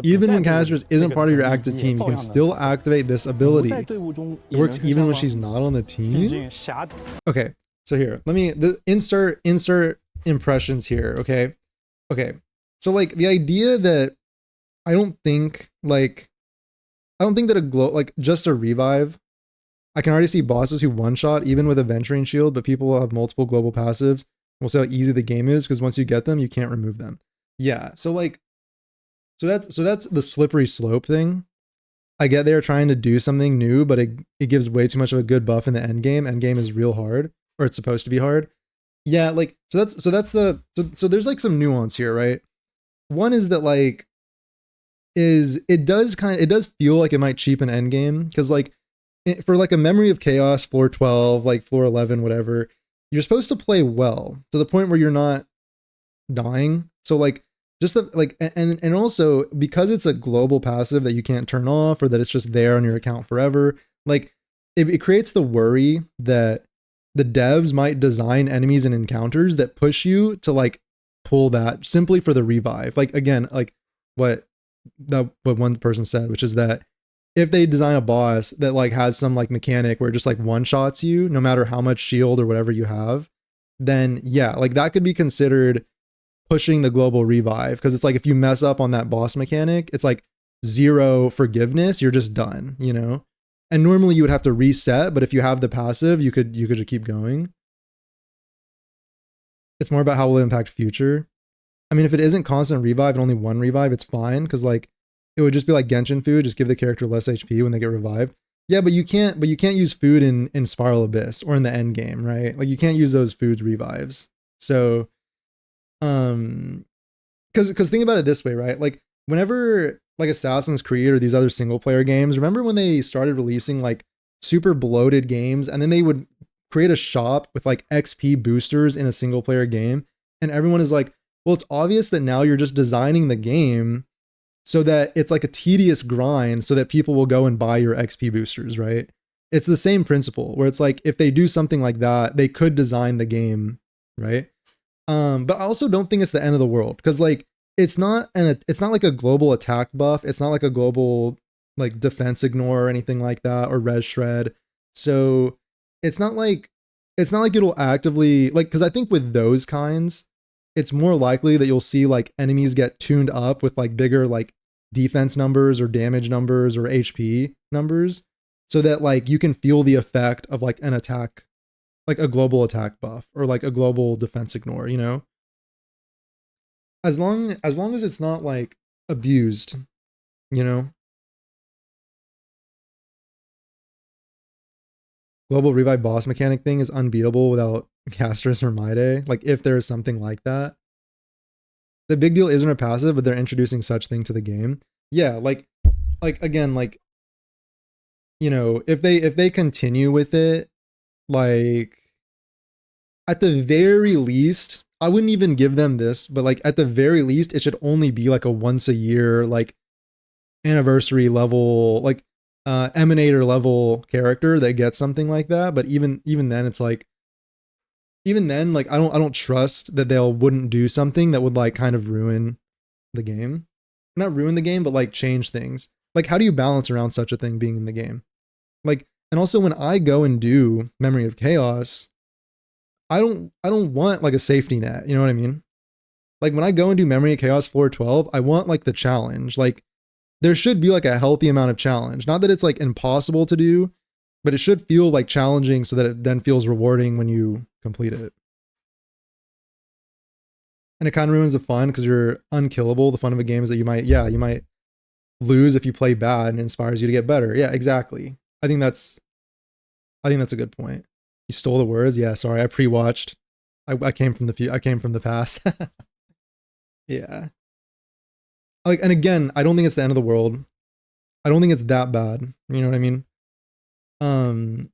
Even when Castorice isn't part of your active team, you can still activate this ability. It works even when she's not on the team? Okay, so here, let me insert impressions here, okay? Okay, so like the idea that I don't think that just a revive. I can already see bosses who one-shot even with a venturing shield, but people will have multiple global passives. We'll see how easy the game is, because once you get them, you can't remove them. Yeah, so like, so that's the slippery slope thing. I get they're trying to do something new, but it gives way too much of a good buff in the end game. End game is real hard, or it's supposed to be hard. Yeah, like so there's like some nuance here, right? One is that like it does feel like it might cheapen end game, because like for like a Memory of Chaos floor 12, like floor 11, whatever, you're supposed to play well to the point where you're not dying. So like just the like and also because it's a global passive that you can't turn off, or that it's just there on your account forever, like it creates the worry that the devs might design enemies and encounters that push you to like pull that simply for the revive. Like again, like what one person said, which is that if they design a boss that like has some like mechanic where it just like one shots you no matter how much shield or whatever you have, then yeah, like that could be considered pushing the global revive, because it's like if you mess up on that boss mechanic, it's like zero forgiveness, you're just done, you know? And normally you would have to reset, but if you have the passive, you could just keep going. It's more about how will it impact future. I mean, if it isn't constant revive and only one revive, it's fine, because like it would just be like Genshin food, just give the character less HP when they get revived. Yeah, but you can't use food in Spiral Abyss or in the end game, right? Like you can't use those food revives. So because think about it this way, right? Like whenever like Assassin's Creed or these other single player games, remember when they started releasing like super bloated games, and then they would create a shop with like XP boosters in a single player game, and everyone is like, well, it's obvious that now you're just designing the game so that it's like a tedious grind so that people will go and buy your XP boosters, right? It's the same principle where it's like if they do something like that, they could design the game, right? But I also don't think it's the end of the world, because like it's not like a global attack buff. It's not like a global like defense ignore or anything like that, or res shred. So it's not like it'll actively like, because I think with those kinds, it's more likely that you'll see like enemies get tuned up with like bigger like defense numbers or damage numbers or HP numbers, so that like you can feel the effect of like an attack, like a global attack buff or like a global defense ignore, you know? As long as it's not like abused, you know? Global revive boss mechanic thing is unbeatable without Castorice or Maide. Like if there is something like that. The big deal isn't a passive, but they're introducing such thing to the game. Yeah, like again, like, you know, if they continue with it, like at the very least, I wouldn't even give them this, but like at the very least, it should only be like a once a year, like anniversary level, like emanator level character that gets something like that. But even then, it's like, even then, like I don't trust that wouldn't do something that would like kind of ruin the game. Not ruin the game, but like change things. Like how do you balance around such a thing being in the game? Like, and also when I go and do Memory of Chaos, I don't want like a safety net, you know what I mean? Like when I go and do Memory of Chaos floor 12, I want like the challenge. Like there should be like a healthy amount of challenge. Not that it's like impossible to do, but it should feel like challenging so that it then feels rewarding when you complete it. And it kind of ruins the fun because you're unkillable. The fun of a game is that you might lose if you play bad, and it inspires you to get better. Yeah, exactly. I think that's a good point. You stole the words. Yeah, sorry, I pre-watched. I came from the past. Yeah. Like, and again, I don't think it's the end of the world. I don't think it's that bad. You know what I mean?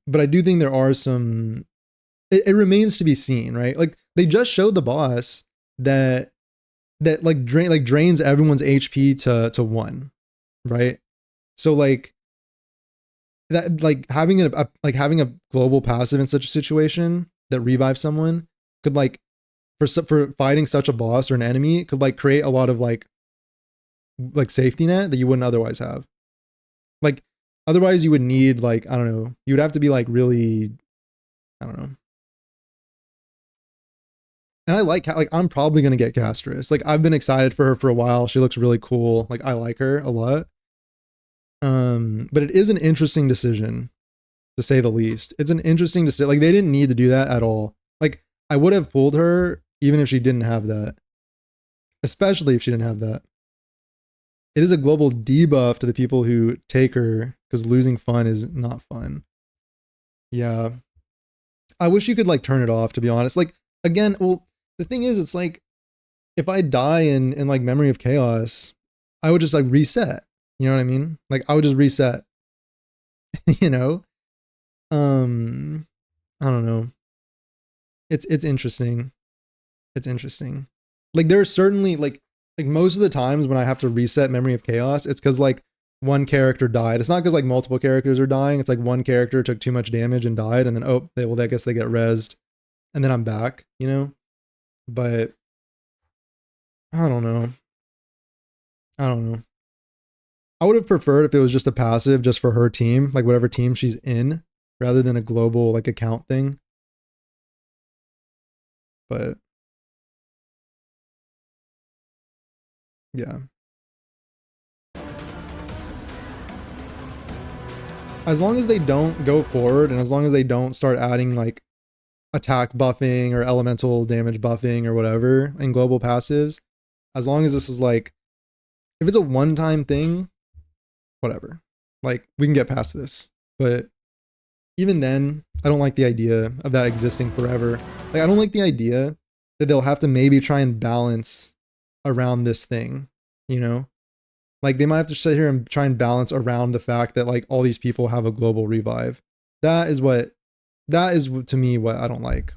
But I do think there are some. It remains to be seen, right? Like they just showed the boss that like drains everyone's HP to 1, right? So like that, like having a global passive in such a situation that revives someone could like for fighting such a boss or an enemy could like create a lot of like like safety net that you wouldn't otherwise have. Like otherwise you would need like, I don't know, you would have to be like really, I don't know. And I like I'm probably gonna get Castorice. Like I've been excited for her for a while. She looks really cool. Like I like her a lot. But it is an interesting decision, to say the least. It's an interesting decision. Like they didn't need to do that at all. Like I would have pulled her even if she didn't have that. Especially if she didn't have that. It is a global debuff to the people who take her because losing fun is not fun. Yeah. I wish you could like turn it off, to be honest. Like again, well, the thing is, it's like if I die in like Memory of Chaos, I would just like reset. You know what I mean? Like I would just reset. You know? I don't know. It's interesting. It's interesting. Like there's certainly like most of the times when I have to reset Memory of Chaos, it's because like one character died. It's not because like multiple characters are dying. It's like one character took too much damage and died, and then I guess they get rezzed, and then I'm back. You know, but I don't know. I would have preferred if it was just a passive just for her team, like whatever team she's in, rather than a global like account thing. But yeah. As long as they don't go forward and as long as they don't start adding like attack buffing or elemental damage buffing or whatever in global passives, as long as this is like, if it's a one-time thing, whatever. Like we can get past this. But even then, I don't like the idea of that existing forever. Like I don't like the idea that they'll have to maybe try and balance around this thing, you know? Like they might have to sit here and try and balance around the fact that like all these people have a global revive. That is to me what I don't like.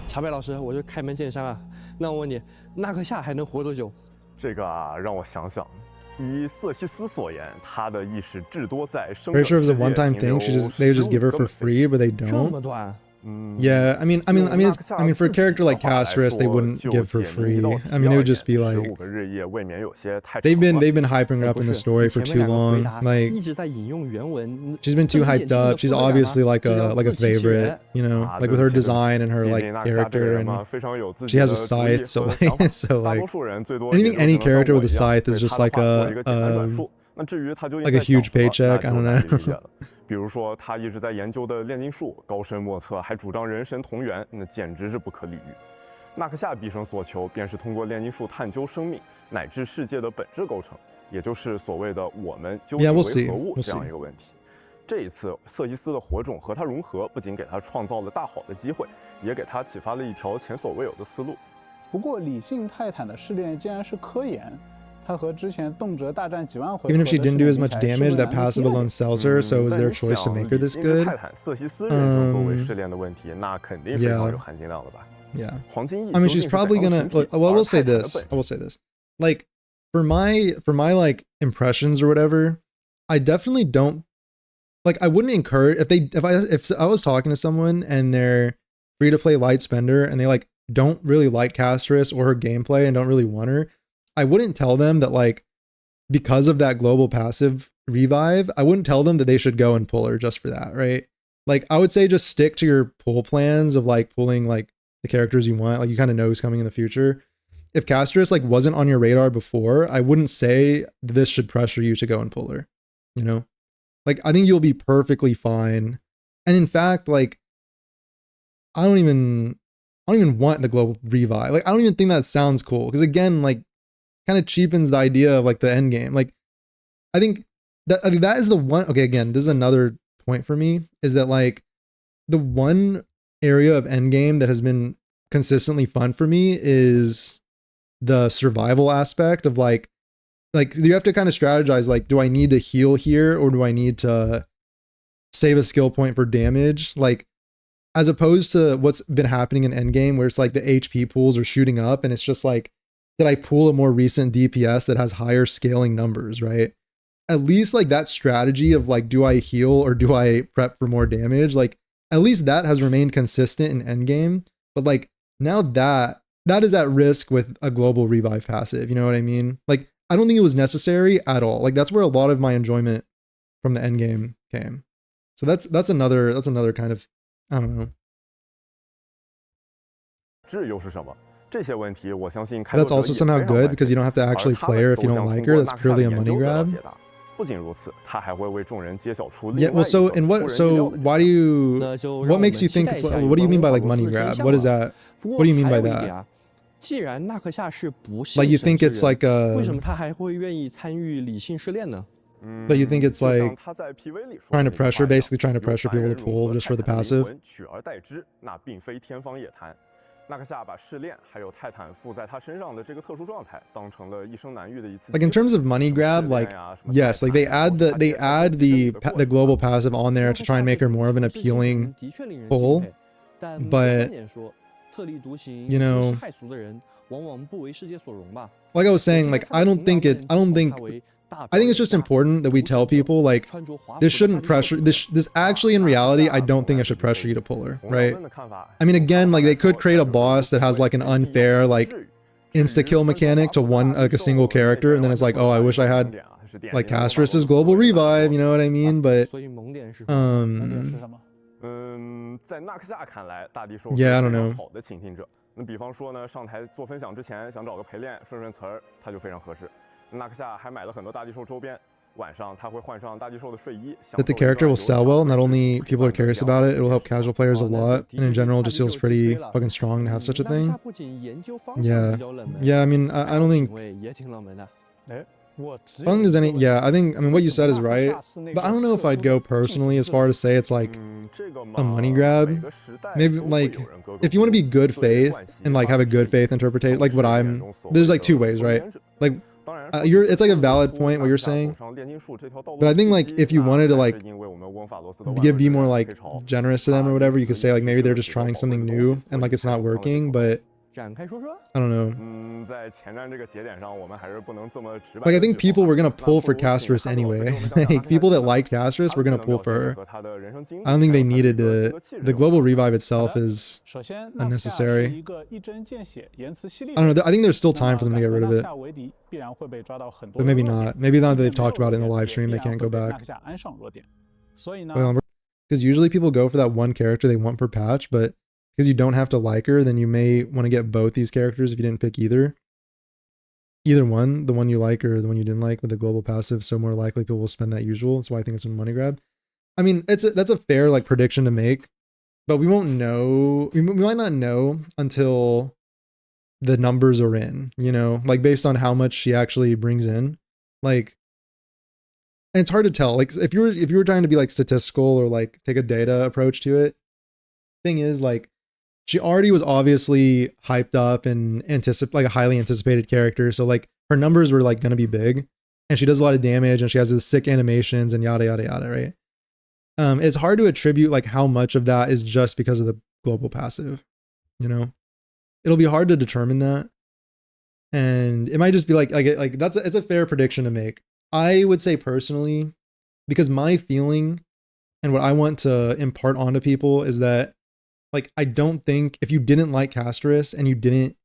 乔贝老师，我就开门见山啊。那我问你，纳克夏还能活多久？这个啊，让我想想。依瑟西斯所言，他的意识至多在生。 Pretty sure it was a one-time thing. They just give her for free, but they 这 don't. 么短？ Yeah, I mean, for a character like Castorice, they wouldn't give for free. I mean, it would just be like they've been hyping her up in the story for too long. Like she's been too hyped up. She's obviously like a favorite, you know, like with her design and her like character, and she has a scythe, so like anything any character with a scythe is just like a huge paycheck. I don't know. 比如说，他一直在研究的炼金术，高深莫测，还主张人神同源，那简直是不可理喻。纳克夏毕生所求，便是通过炼金术探究生命乃至世界的本质构成，也就是所谓的我们究竟为何物这样一个问题。这一次，瑟西斯的火种和他融合，不仅给他创造了大好的机会，也给他启发了一条前所未有的思路。不过，理性泰坦的试炼竟然是科研。 Even if she didn't do as much damage, that passive alone sells her, so it was their choice to make her this good. Yeah. I mean, she's probably gonna. Well, I will say this. Like, for my like impressions or whatever, I definitely don't. Like, I wouldn't encourage if I was talking to someone and they're free to play light spender and they like don't really like Castorice or her gameplay and don't really want her. I wouldn't tell them that like, because of that global passive revive, I wouldn't tell them that they should go and pull her just for that, right? Like I would say just stick to your pull plans of like pulling like the characters you want, like you kind of know who's coming in the future. If Castorice like wasn't on your radar before, I wouldn't say this should pressure you to go and pull her, you know? Like I think you'll be perfectly fine. And in fact, like I don't even want the global revive. Like I don't even think that sounds cool because again, like kind of cheapens the idea of like the end game. Like I think that is the one. Okay, again, this is another point for me is that like the one area of end game that has been consistently fun for me is the survival aspect of like you have to kind of strategize like, do I need to heal here or do I need to save a skill point for damage? Like as opposed to what's been happening in endgame where it's like the HP pools are shooting up and it's just like, did I pull a more recent DPS that has higher scaling numbers, right? At least like that strategy of like, do I heal or do I prep for more damage? Like at least that has remained consistent in endgame. But like now that that is at risk with a global revive passive. You know what I mean? Like, I don't think it was necessary at all. Like, that's where a lot of my enjoyment from the end game came. So that's another kind of, I don't know. 质又是什么？这些问题，我相信 That's also somehow good because you don't have to actually play her if you don't like her. That's purely a money grab. 不仅如此，他还会为众人揭晓出 Yeah, well, so in what? So why do you? What makes you think it's like? What do you mean by like money grab? What is that? What do you mean by that? 既然纳克夏是不信 Like you think it's like a? 为什么他还会愿意参与理性试炼呢？ But you think it's like trying to pressure, basically trying to pressure people to pull just for the passive? 取而代之，那并非天方夜谭。纳克夏把试炼还有泰坦附在他身上的这个特殊状态当成了一生难遇的一次。Like in terms of money grab, like yes, like they add the global passive on there to try and make her more of an appealing pull, but you know, like I was saying, like I think it's just important that we tell people like this shouldn't pressure this actually in reality I don't think it should pressure you to pull her, right? I mean, again, like they could create a boss that has like an unfair like insta kill mechanic to one like a single character, and then it's like, oh, I wish I had like Castorice's global revive, you know what I mean? But yeah, I don't know. 好的倾听者，那比方说呢，上台做分享之前想找个陪练顺词儿，他就非常合适。纳克夏还买了很多大地兽周边，晚上他会换上大地兽的睡衣。That the character will sell well. Not only people are curious about it, it will help casual players a lot, and in general, it just feels pretty fucking strong to have such a thing. Yeah, yeah. I mean, I don't think. I don't think there's any. Yeah, I mean, what you said is right, but I don't know if I'd go personally as far to say it's like a money grab. Maybe like if you want to be good faith and like have a good faith interpretation, like what there's like two ways, right? Like it's like a valid point what you're saying, but I think like if you wanted to like be more like generous to them or whatever, you could say like maybe they're just trying something new and like it's not working, but I don't know. Like I think people were gonna pull for Castorice anyway. Like people that liked Castorice were gonna pull for her. I don't think they needed to. The global revive itself is unnecessary. I don't know. I think there's still time for them to get rid of it, but maybe not. Maybe now that they've talked about it in the live stream, they can't go back. Because usually people go for that one character they want per patch, but because you don't have to like her, then you may want to get both these characters if you didn't pick either one, the one you like or the one you didn't like with the global passive. So more likely people will spend that usual. That's why I think it's a money grab. I mean, that's a fair like prediction to make, but we won't know. We might not know until the numbers are in, you know, like based on how much she actually brings in, like, and it's hard to tell. Like if you were trying to be like statistical or like take a data approach to it, thing is like, she already was obviously hyped up and like a highly anticipated character. So like her numbers were like going to be big, and she does a lot of damage and she has this sick animations and yada, yada, yada. Right. It's hard to attribute like how much of that is just because of the global passive, you know, it'll be hard to determine that. And it might just be like it's a fair prediction to make. I would say personally, because my feeling and what I want to impart onto people is that, like, I don't think if you didn't like Castorice and you didn't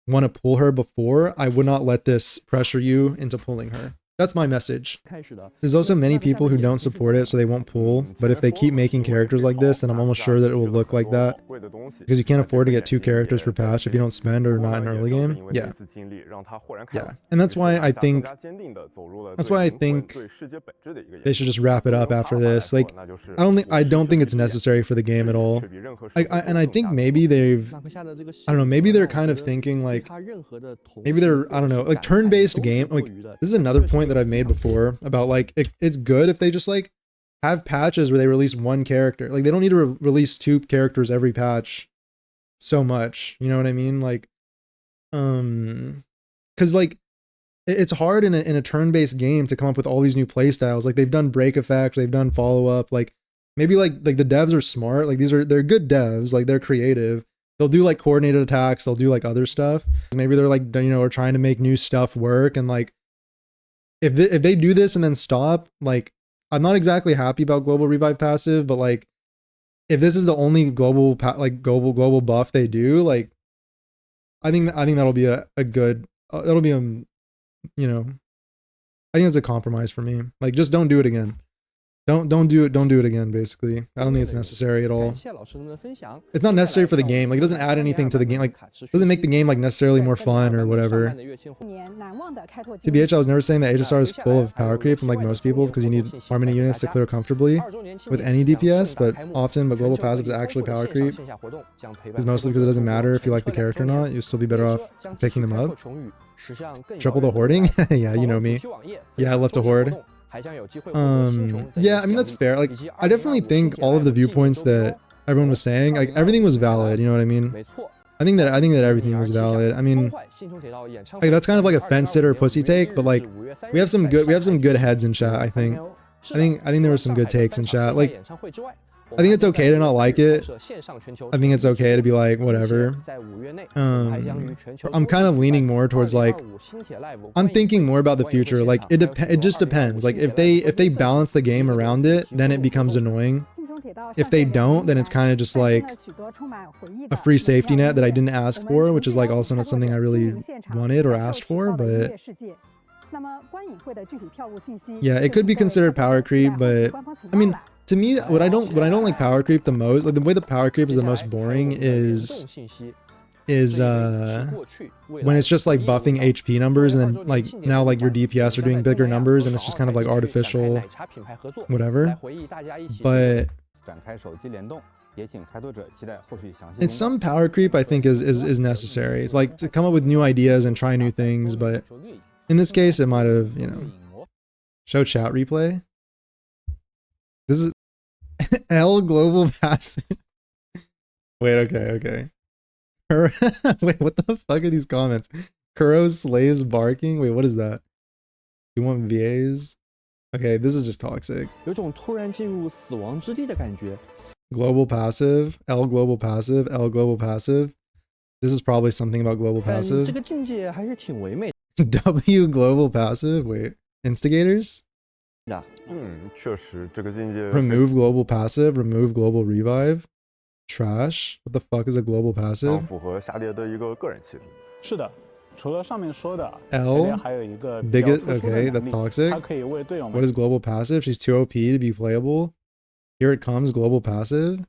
want to pull her before, I would not let this pressure you into pulling her. That's my message. There's also many people who don't support it, so they won't pull. But if they keep making characters like this, then I'm almost sure that it will look like that. Because you can't afford to get 2 characters per patch if you don't spend or not in early game. Yeah. Yeah. And that's why I think they should just wrap it up after this. Like, I don't think it's necessary for the game at all. And I think maybe I don't know, maybe they're kind of thinking like, maybe they're, I don't know, like turn-based game. Like, this is another point that I've made before about like, it's good if they just like have patches where they release one character. Like they don't need to release 2 characters every patch so much. You know what I mean? Like, cause like it's hard in a turn-based game to come up with all these new playstyles. Like they've done break effect, they've done follow up. Like maybe like the devs are smart. Like they're good devs. Like they're creative. They'll do like coordinated attacks. They'll do like other stuff. Maybe they're like, you know, are trying to make new stuff work. And like, if they do this and then stop, like, I'm not exactly happy about global revive passive, but like, if this is the only global buff they do, like, I think that'll be a good that'll be you know, I think it's a compromise for me. Like just don't do it again. Don't do it again, basically. I don't think it's necessary at all. It's not necessary for the game. Like it doesn't add anything to the game. Like it doesn't make the game like necessarily more fun or whatever. TBH, I was never saying that HSR is full of power creep, unlike most people, because you need harmony units to clear comfortably with any DPS, but global passive is actually power creep. Is mostly because it doesn't matter if you like the character or not. You'll still be better off picking them up. Triple the hoarding? Yeah, you know me. Yeah, I love to hoard. Yeah, I mean that's fair. Like I definitely think all of the viewpoints that everyone was saying, like everything was valid, you know what I mean? I think that everything was valid. I mean, like that's kind of like a fence sitter pussy take, but like we have some good heads in chat, I think. I think there were some good takes in chat. Like I think it's okay to not like it. I think it's okay to be like whatever. I'm kind of leaning more towards like I'm thinking more about the future. Like it just depends. Like if they balance the game around it, then it becomes annoying. If they don't, then it's kind of just like a free safety net that I didn't ask for, which is like also not something I really wanted or asked for, but yeah, it could be considered power creep, but I mean, to me, what I don't like power creep the most, like the way the power creep is the most boring is when it's just like buffing HP numbers and then like now like your DPS are doing bigger numbers and it's just kind of like artificial whatever. But in some power creep I think is necessary. It's like to come up with new ideas and try new things, but in this case it might have, you know. Show chat replay. This is L global passive. Wait, okay. Wait, what the fuck are these comments? Kuro's slaves barking? Wait, what is that? You want VAs? Okay, this is just toxic. Global passive, L global passive, L global passive. This is probably something about global passive. W global passive, wait. Instigators? Remove global passive, remove global revive. Trash. What the fuck is a global passive? L bigot. Okay, that's toxic. What is global passive? She's too OP to be playable. Here it comes, global passive.